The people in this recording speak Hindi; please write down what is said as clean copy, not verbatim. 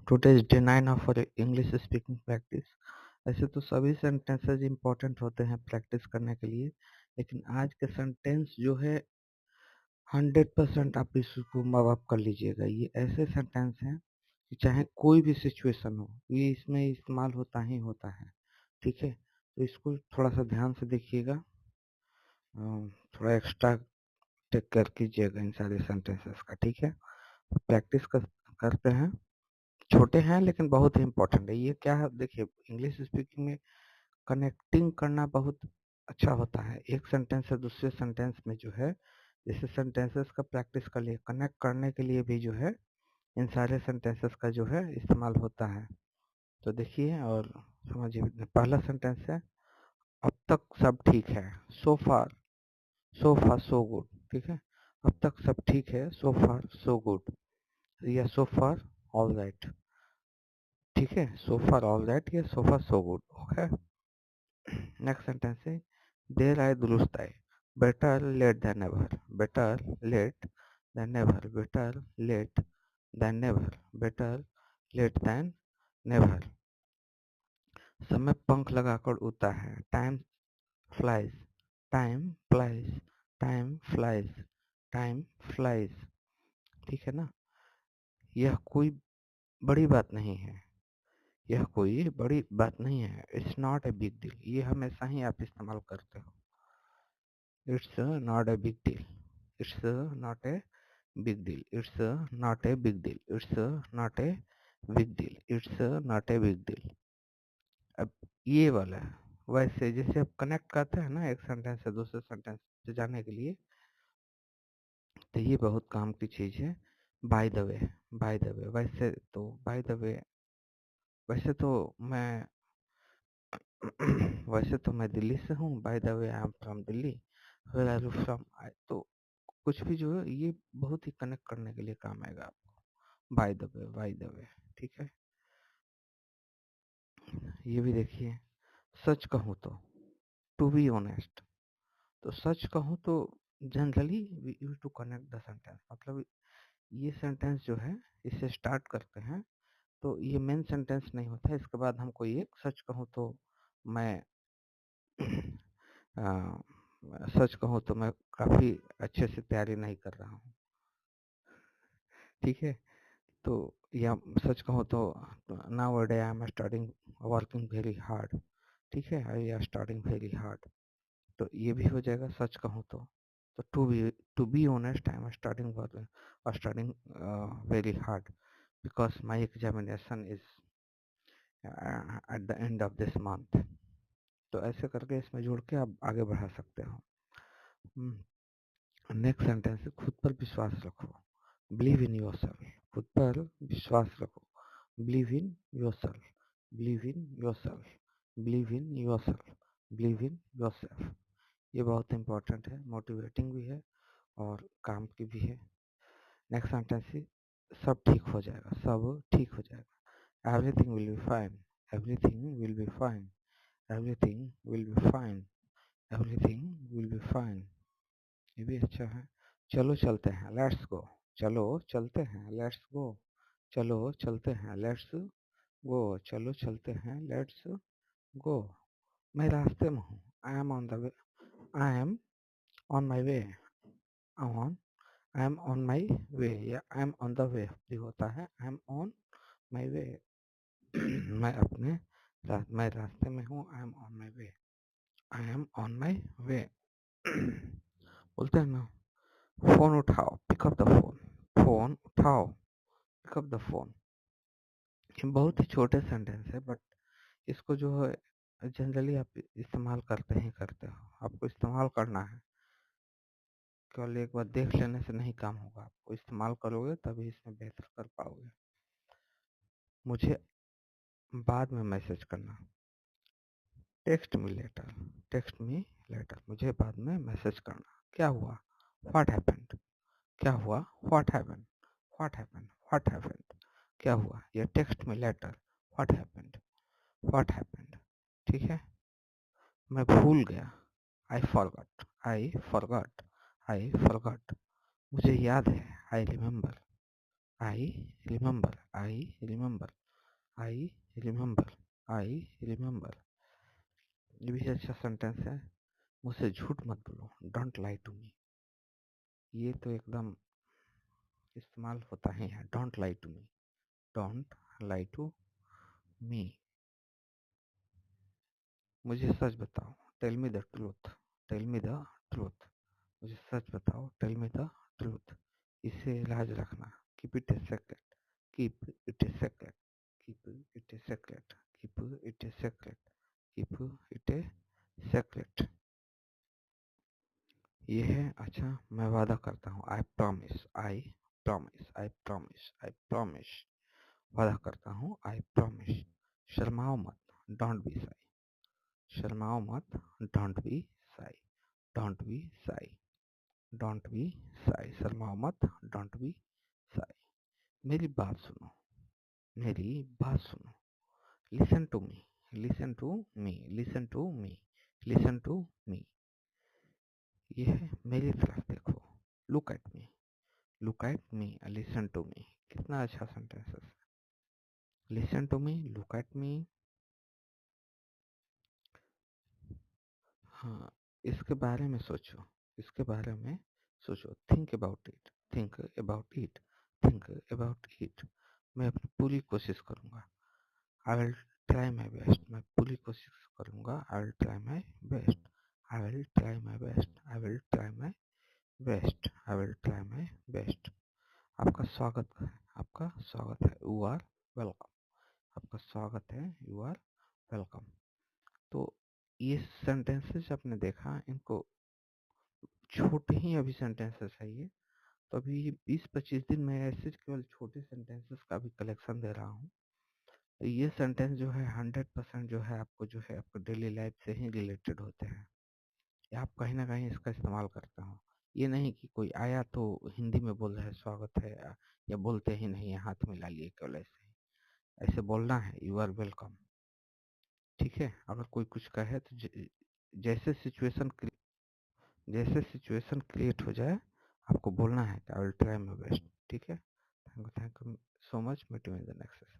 Today's day 9 of our English speaking practice. ऐसे तो सभी सेंटेंसेस इंपॉर्टेंट होते हैं प्रैक्टिस करने के लिए, लेकिन आज के सेंटेंस जो है 100% आप इसको माँ बाप कर लीजिएगा। ये ऐसे सेंटेंस हैं कि चाहे कोई भी सिचुएशन हो, ये इसमें इस्तेमाल होता ही होता है। ठीक है, तो इसको थोड़ा सा ध्यान से देखिएगा, थोड़ा एक्स्ट्रा टेक केयर कीजिएगा इन सारे सेंटेंसेस का। ठीक है, प्रैक्टिस करते हैं। छोटे हैं लेकिन बहुत ही इम्पोर्टेंट है। ये क्या है, देखिए इंग्लिश स्पीकिंग में कनेक्टिंग करना बहुत अच्छा होता है। एक सेंटेंस से दूसरे सेंटेंस में जो है, जैसे सेंटेंसेस का प्रैक्टिस कर लिए, कनेक्ट करने के लिए भी जो है इन सारे सेंटेंसेस का जो है इस्तेमाल होता है। तो देखिए और समझिए। पहला सेंटेंस है, अब तक सब ठीक है। सो फार सो गुड। ठीक है, अब तक सब ठीक है, सो फार सो गुड, या सो फार ऑल राइट। ठीक है, सो फार ऑल राइट या so far so good. Okay, next sentence है, देर आए दुरुस्त आए। Better late than never, better late than never, better late than never, better late than never. समय पंख लगाकर उड़ता है। Time flies, time flies, time flies, time flies. ठीक है ना, यह कोई बड़ी बात नहीं है, यह कोई बड़ी बात नहीं है। It's not a big deal, ये हमेशा ही आप इस्तेमाल करते हो। It's not a big deal, it's not a big deal, it's not a big deal, it's not a big deal, it's not a big deal. अब ये वाला है, वैसे जैसे आप कनेक्ट करते हैं ना एक सेंटेंस से दूसरे सेंटेंस से जाने के लिए, तो ये बहुत काम की चीज है। Bye the way, bye the वे, वैसे तो बाय द वे, वैसे तो मैं वैसे तो मैं दिल्ली से हूँ। By the way I am from Delhi, where are you from. तो कुछ भी जो है ये बहुत ही कनेक्ट करने के लिए काम आएगा आपको। Bye the way, bye the वे। ठीक है, ये भी देखिए। सच कहूँ तो, टू बी ऑनेस्ट, तो सच कहूँ तो generally we use to connect the sentence. मतलब ये सेंटेंस जो है, इससे स्टार्ट करते हैं तो ये मेन सेंटेंस नहीं होता है। इसके बाद हम कोई एक, सच कहूँ तो मैं सच कहूँ तो मैं काफ़ी अच्छे से तैयारी नहीं कर रहा हूँ। ठीक है, तो या सच कहूँ तो now day I am starting working very hard. ठीक है, I are starting very hard, तो ये भी हो जाएगा सच कहूँ तो। To be honest, I am starting very hard because my examination is at the end of this month. तो ऐसे करके इसमें जोड़ के आप आगे बढ़ा सकते हो। नेक्स्ट सेंटेंस है, खुद पर विश्वास रखो। बिलीव इन योर सेल्फ, खुद पर विश्वास रखो। Believe in your self, believe in your self, believe in your self, believe in your self. ये बहुत इंपॉर्टेंट है, मोटिवेटिंग भी है और काम की भी है। नेक्स्ट सेंटेंस है, सब ठीक हो जाएगा, सब ठीक हो जाएगा। Everything will be fine, everything will be fine, everything will be fine, everything will be fine. ये भी अच्छा है। चलो चलते हैं, लेट्स गो। चलो चलते हैं, लेट्स गो। चलो चलते हैं, लेट्स गो। चलो चलते हैं, लेट्स गो। मैं रास्ते में हूँ, I am on the way, I am on my way, on, I am on my way, या I am on the way भी होता है। आई एम ऑन माई वे मैं अपने मैं रास्ते में हूँ, I am on my way, I am on my way. बोलते हैं ना, फोन उठाओ, पिकअप द फोन, फोन उठाओ, पिकअप द फोन। ये बहुत ही छोटे सेंटेंस है, बट इसको जो है जनरली आप इस्तेमाल करते ही करते हो। आपको इस्तेमाल करना है, केवल एक बार देख लेने से नहीं काम होगा, आपको इस्तेमाल करोगे तभी इसमें बेहतर कर पाओगे। मुझे बाद में मैसेज करना, text me later, text me later, मुझे बाद में मैसेज करना। क्या हुआ, व्हाट हैपेंड, क्या हुआ, what happened, what happened, what happened, क्या हुआ। या text me later, what happened, what happened. ठीक है, मैं भूल गया, I forgot, I forgot, I forgot. मुझे याद है, I remember, I remember, I remember. अच्छा सेंटेंस है, मुझसे झूठ मत बोलो, डोंट लाई टू मी। ये तो एकदम इस्तेमाल होता ही है, don't lie to me, don't lie to me. मुझे सच बताओ, tell me the truth, tell me the truth, मुझे सच बताओ, टेल मी द ट्रूथ। इसे लाज रखना, keep it a secret, keep it a secret, keep it a secret, keep it a secret, keep it a secret. ये है, अच्छा मैं वादा करता हूँ, I promise, I promise, I promise, I promise, वादा करता हूँ, आई प्रॉमिस। शर्माओ मत, डोंट बी साई, शर्माओ मत, don't be shy, don't be shy, don't be shy, शर्माओ मत, डोंट बी साई। मेरी बात सुनो, मेरी बात सुनो, listen to me, listen to me, listen to me, listen to me. ये है, मेरी तरफ देखो, look at me, look at me, listen to me. कितना अच्छा सेंटेंस है, listen to me, look at me. हाँ, इसके बारे में सोचो, इसके बारे में सोचो, think about it, think about it, think about it. मैं अपनी पूरी कोशिश करूँगा, I will try my best, मैं पूरी कोशिश करूँगा, I will try my best, I will try my best, I will try my best, I will try my best. आपका स्वागत है, आपका स्वागत है, यू आर वेलकम, आपका स्वागत है, यू आर वेलकम। तो ये सेंटेंसेस आपने देखा, इनको छोटे ही अभी सेंटेंसेस है ये, तो अभी 20-25 दिन में ऐसे केवल छोटे सेंटेंसेस का भी कलेक्शन दे रहा हूँ। ये सेंटेंस जो है 100% जो है आपको जो है आपको डेली लाइफ से ही रिलेटेड होते हैं, या आप कहीं ना कहीं इसका इस्तेमाल करते हो। ये नहीं कि कोई आया तो हिंदी में बोल रहा है स्वागत है, या बोलते ही नहीं है, हाथ मिला लिए केवल ऐसे ही। ऐसे बोलना है, यू आर वेलकम, ठीक है। अगर कोई कुछ कहे तो जैसे सिचुएशन जैसे सिचुएशन क्रिएट हो जाए, आपको बोलना है कि I will try my best, ठीक है। Thank you so much, meet you in the next session.